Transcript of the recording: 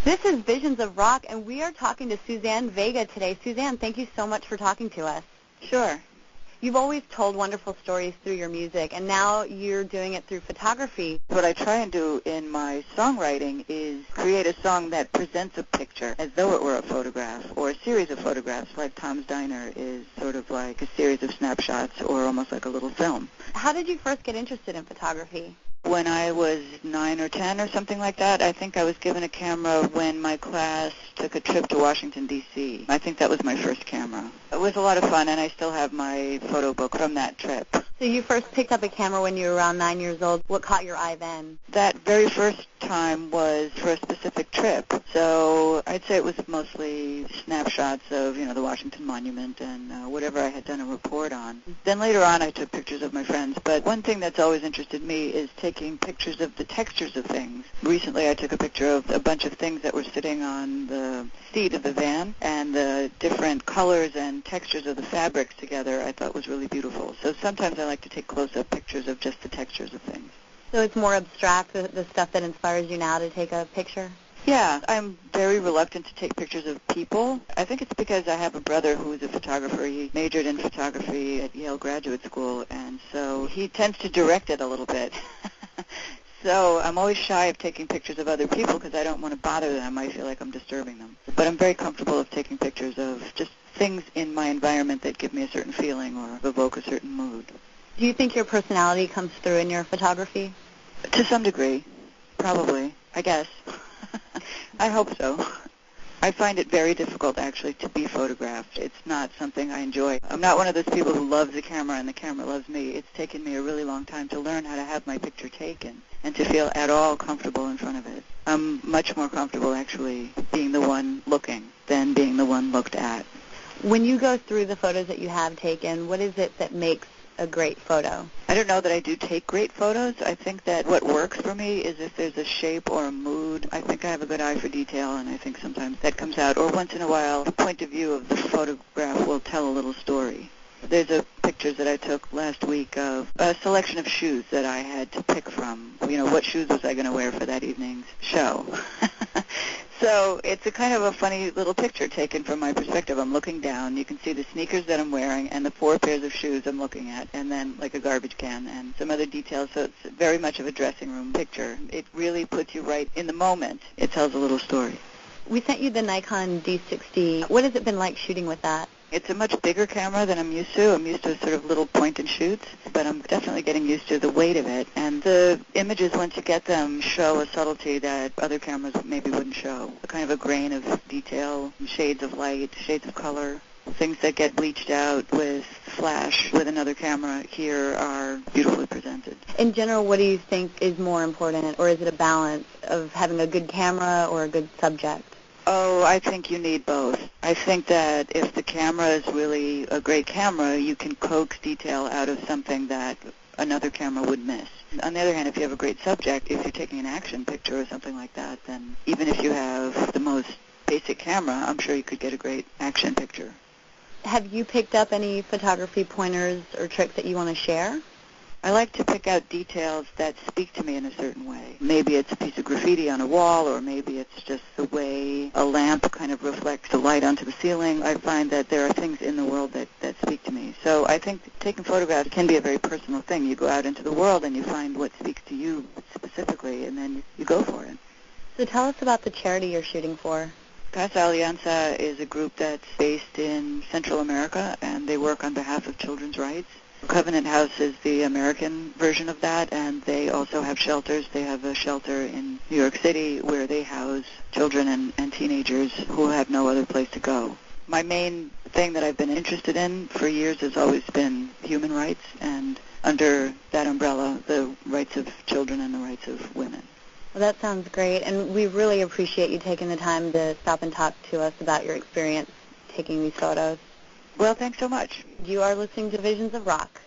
This is Visions of Rock, and we are talking to Suzanne Vega today. Suzanne, thank you so much for talking to us. Sure. You've always told wonderful stories through your music, and now you're doing it through photography. What I try and do in my songwriting is create a song that presents a picture as though it were a photograph or a series of photographs, like Tom's Diner is sort of like a series of snapshots or almost like a little film. How did you first get interested in photography? When I was 9 or 10 or something like that, I think I was given a camera when my class took a trip to Washington, D.C. I think that was my first camera. It was a lot of fun, and I still have my photo book from that trip. So you first picked up a camera when you were around 9 years old. What caught your eye then? That very first time was for a specific trip. So I'd say it was mostly snapshots of, the Washington Monument and whatever I had done a report on. Then later on I took pictures of my friends. But one thing that's always interested me is taking pictures of the textures of things. Recently I took a picture of a bunch of things that were sitting on the seat of the van, and the different colors and textures of the fabrics together I thought was really beautiful. So sometimes I like to take close-up pictures of just the textures of things. So it's more abstract, the stuff that inspires you now to take a picture? Yeah, I'm very reluctant to take pictures of people. I think it's because I have a brother who is a photographer. He majored in photography at Yale Graduate School, and so he tends to direct it a little bit. So I'm always shy of taking pictures of other people because I don't want to bother them. I feel like I'm disturbing them. But I'm very comfortable of taking pictures of just things in my environment that give me a certain feeling or evoke a certain mood. Do you think your personality comes through in your photography? To some degree, probably, I guess. I hope so. I find it very difficult, actually, to be photographed. It's not something I enjoy. I'm not one of those people who loves the camera and the camera loves me. It's taken me a really long time to learn how to have my picture taken and to feel at all comfortable in front of it. I'm much more comfortable, actually, being the one looking than being the one looked at. When you go through the photos that you have taken, what is it that makes a great photo? I don't know that I do take great photos. I think that what works for me is if there's a shape or a mood. I think I have a good eye for detail, and I think sometimes that comes out. Or once in a while, the point of view of the photograph will tell a little story. There's a pictures that I took last week of a selection of shoes that I had to pick from. What shoes was I going to wear for that evening's show? So it's a kind of a funny little picture taken from my perspective. I'm looking down. You can see the sneakers that I'm wearing and the 4 pairs of shoes I'm looking at, and then like a garbage can and some other details. So it's very much of a dressing room picture. It really puts you right in the moment. It tells a little story. We sent you the Nikon D60. What has it been like shooting with that? It's a much bigger camera than I'm used to. I'm used to sort of little point and shoots, but I'm definitely getting used to the weight of it. And the images, once you get them, show a subtlety that other cameras maybe wouldn't show. A kind of a grain of detail, shades of light, shades of color. Things that get bleached out with flash with another camera here are beautifully presented. In general, what do you think is more important, or is it a balance of having a good camera or a good subject? Oh, I think you need both. I think that if the camera is really a great camera, you can coax detail out of something that another camera would miss. On the other hand, if you have a great subject, if you're taking an action picture or something like that, then even if you have the most basic camera, I'm sure you could get a great action picture. Have you picked up any photography pointers or tricks that you want to share? I like to pick out details that speak to me in a certain way. Maybe it's a piece of graffiti on a wall, or maybe it's just the way a lamp kind of reflects the light onto the ceiling. I find that there are things in the world that speak to me. So I think taking photographs can be a very personal thing. You go out into the world and you find what speaks to you specifically, and then you go for it. So tell us about the charity you're shooting for. Casa Alianza is a group that's based in Central America, and they work on behalf of children's rights. Covenant House is the American version of that, and they also have shelters. They have a shelter in New York City where they house children and teenagers who have no other place to go. My main thing that I've been interested in for years has always been human rights, and under that umbrella, the rights of children and the rights of women. Well, that sounds great, and we really appreciate you taking the time to stop and talk to us about your experience taking these photos. Well, thanks so much. You are listening to Visions of Rock.